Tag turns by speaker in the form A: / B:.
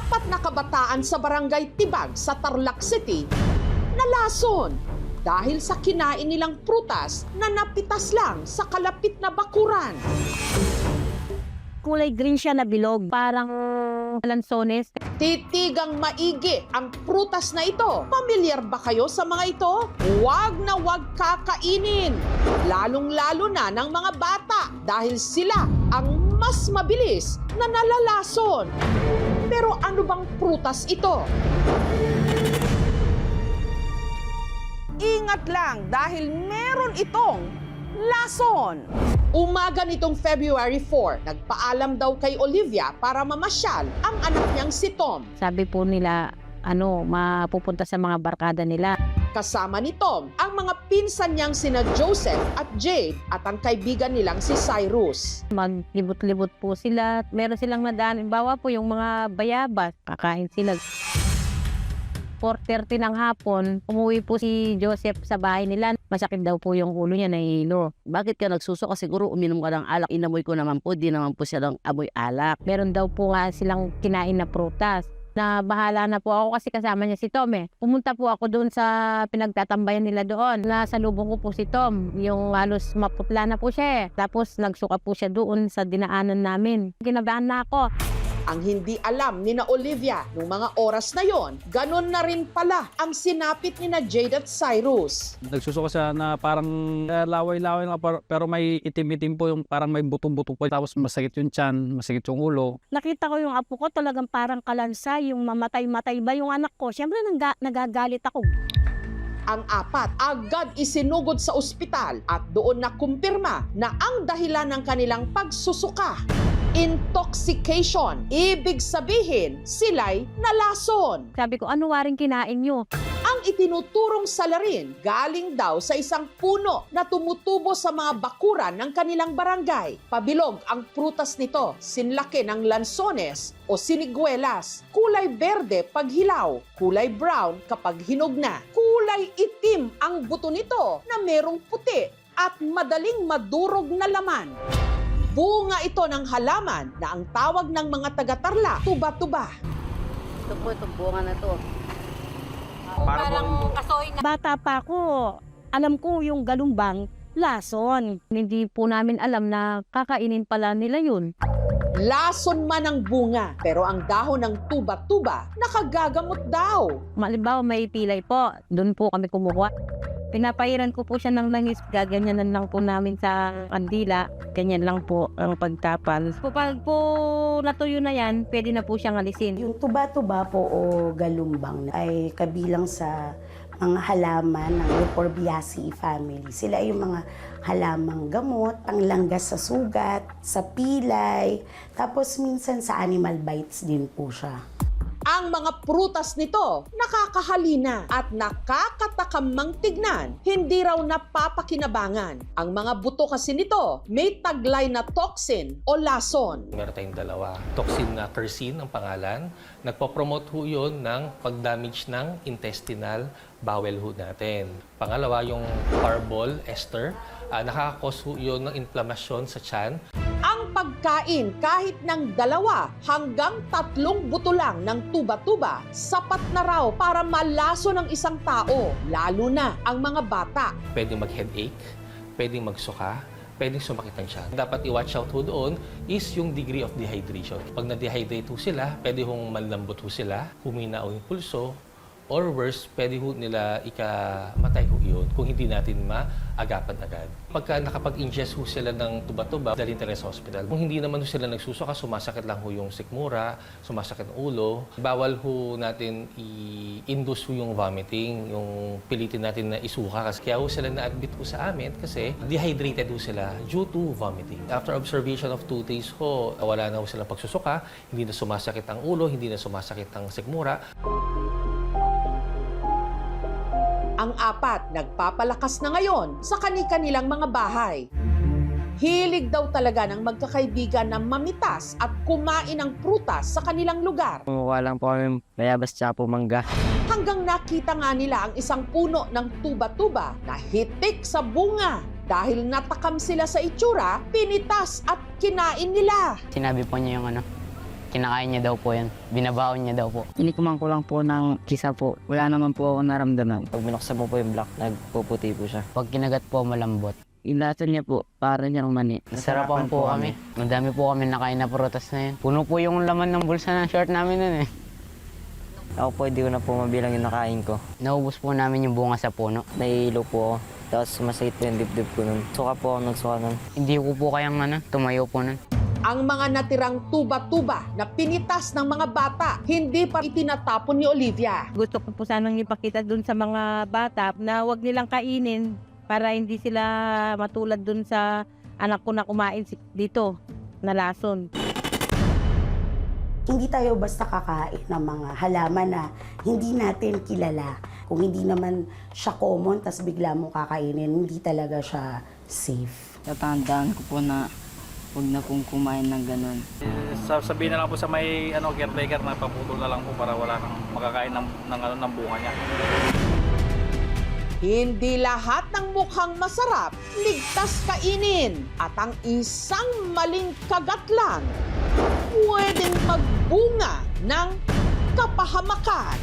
A: Apat na kabataan sa barangay Tibag sa Tarlac City nalason dahil sa kinain nilang prutas na napitas lang sa kalapit na bakuran.
B: Kulay green siya na bilog, parang lansones.
A: Titigang maigi ang prutas na ito. Pamilyar ba kayo sa mga ito? Huwag na huwag kakainin. Lalong-lalo na ng mga bata dahil sila ang mas mabilis na nalalason. Pero ano bang prutas ito? Ingat lang dahil meron itong lason. Umaga nitong February 4, nagpaalam daw kay Olivia para mamasyal ang anak niyang si Tom.
B: Sabi po nila, mapupunta sa mga barkada nila.
A: Kasama ni Tom ang mga pinsan niyang sina Joseph at Jade at ang kaibigan nilang si Cyrus.
B: Maglibot-libot po sila. Meron silang nadaan. Bawa po yung mga bayabas. Kakain sila. 4:30 ng hapon, umuwi po si Joseph sa bahay nila. Masakit daw po yung ulo niya, nahihilo.
C: Bakit ka nagsusuka? Siguro uminom ka ng alak. Inamoy ko naman po, di naman po siya ng amoy alak.
B: Meron daw po nga silang kinain na prutas. Na bahala na po ako kasi kasama niya si Tom eh. Pumunta po ako doon sa pinagtatambayan nila doon. Nasalubong ko po si Tom. Yung halos maputla na po siya eh. Tapos nagsuka po siya doon sa dinaanan namin. Kinabahan na ako.
A: Ang hindi alam ni na Olivia nung mga oras na yon, ganun na rin pala ang sinapit ni na Jade at Cyrus.
D: Nagsusuka siya na parang laway-laway na pero may itim-itim po, yung parang may buto-buto po. Tapos masakit yung tiyan, masakit yung ulo.
E: Nakita ko yung apo ko talagang parang kalansa, yung mamatay-matay ba yung anak ko. Siyempre nagagalit ako.
A: Ang apat agad isinugod sa ospital at doon na kumpirma na ang dahilan ng kanilang pagsusuka. Intoxication. Ibig sabihin, sila'y nalason.
B: Sabi ko, ano waring kinain nyo?
A: Ang itinuturong salarin galing daw sa isang puno na tumutubo sa mga bakuran ng kanilang barangay. Pabilog ang prutas nito, sinlaki ng lansones o siniguelas. Kulay berde pag hilaw, kulay brown kapag hinog na. Kulay itim ang buto nito na merong puti at madaling madurog na laman. Bunga ito ng halaman na ang tawag ng mga taga-Tarlac, tuba-tuba.
C: Ito po, itong bunga na to.
B: Parang kasoy na.
E: Bata pa ako, alam ko yung galumbang lason.
B: Hindi po namin alam na kakainin pala nila yun.
A: Lason man ang bunga, pero ang dahon ng tuba-tuba nakagagamot daw.
B: Halimbawa may pilay po, doon po kami kumuha. Pinapairan ko po siya ng langis, gaganyanan lang po namin sa kandila. Ganyan lang po ang pagtapal. Kapag po natuyo na yan, pwede na po siyang alisin.
F: Yung tuba-tuba po o galumbang ay kabilang sa mga halaman ng Euphorbiaceae family. Sila ay yung mga halamang gamot, panglanggas sa sugat, sa pilay, tapos minsan sa animal bites din po siya.
A: Ang mga prutas nito nakakahalina at nakakatakamang tignan, hindi raw napapakinabangan. Ang mga buto kasi nito may taglay na toxin o lason.
G: Meron tayong dalawa. Toxin na quercetin ang pangalan. Nagpo-promote ho yun ng pag-damage ng intestinal bowel ho natin. Pangalawa, yung carbol ester. Nakakakos ho yun ng inflamasyon sa tiyan.
A: Ang pagkain kahit ng 2 hanggang 3 buto lang ng tuba-tuba, sapat na raw para malaso ng isang tao, lalo na ang mga bata.
G: Pwedeng mag-headache, pwedeng magsuka, pwedeng sumakit ang tiyan. Dapat i-watch out ho doon is yung degree of dehydration. Pag na-dehydrate ho sila, pwede hong manlambot ho sila, humina o yung pulso, or worse, pwede ho nila ikamatay ho yun kung hindi natin maagapan agad. Pagka nakapag-ingest ho sila ng tuba-tuba, dalhin tayo sa hospital. Kung hindi naman ho sila nagsusuka, sumasakit lang ho yung sikmura, sumasakit ang ulo, bawal ho natin i-induce ho yung vomiting, yung pilitin natin na isuka. Kaya ho sila na-admit ho sa amin kasi dehydrated ho sila due to vomiting. After observation of 2 days ho, wala na ho silang pagsusuka, hindi na sumasakit ang ulo, hindi na sumasakit ang sikmura.
A: Ang apat nagpapalakas na ngayon sa kani-kanilang mga bahay. Hilig daw talaga ng magkakaibigan na mamitas at kumain ng prutas sa kanilang lugar.
H: Kumukuha lang po kami bayabas tsaka po mangga.
A: Hanggang nakita nga nila ang isang puno ng tuba-tuba na hitik sa bunga. Dahil natakam sila sa itsura, pinitas at kinain nila.
H: Sinabi po niya yung
I: Kinakain niya daw po yan. Binabaon niya daw po.
H: Inikuman ko lang po ng kisa po. Wala naman po ako naramdaman.
J: Pag binuksan mo po yung black, nagpuputi po siya.
I: Pag kinagat po, malambot.
H: Inlasa niya po, para niyang mani.
I: Nasarapan po kami. Madami po kami nakain na prutas na yan. Puno po yung laman ng bulsa ng short namin nun eh.
J: Ako po, hindi ko na po mabilang yung nakain ko.
I: Naubos po namin yung bunga sa puno.
J: Nahihilo po ako. Tapos masakit po yung dibdib ko nun. Suka po ako, nagsuka nun.
I: Hindi ko po kayang tumayo po nun.
A: Ang mga natirang tuba-tuba na pinitas ng mga bata, hindi pa itinatapon ni Olivia.
B: Gusto ko po sanang ipakita dun sa mga bata na wag nilang kainin para hindi sila matulad dun sa anak ko na kumain dito na lason.
F: Hindi tayo basta kakain ng mga halaman na hindi natin kilala. Kung hindi naman siya common, tas bigla mo kakainin, hindi talaga siya safe.
H: Tatandaan ko po na huwag na pong kumain ng ganun.
D: Sabihin na lang po sa may caretaker na paputol na lang po para wala nang makakain ng bunga niya.
A: Hindi lahat ng mukhang masarap, ligtas kainin. At ang isang maling kagat lang, pwedeng magbunga ng kapahamakan.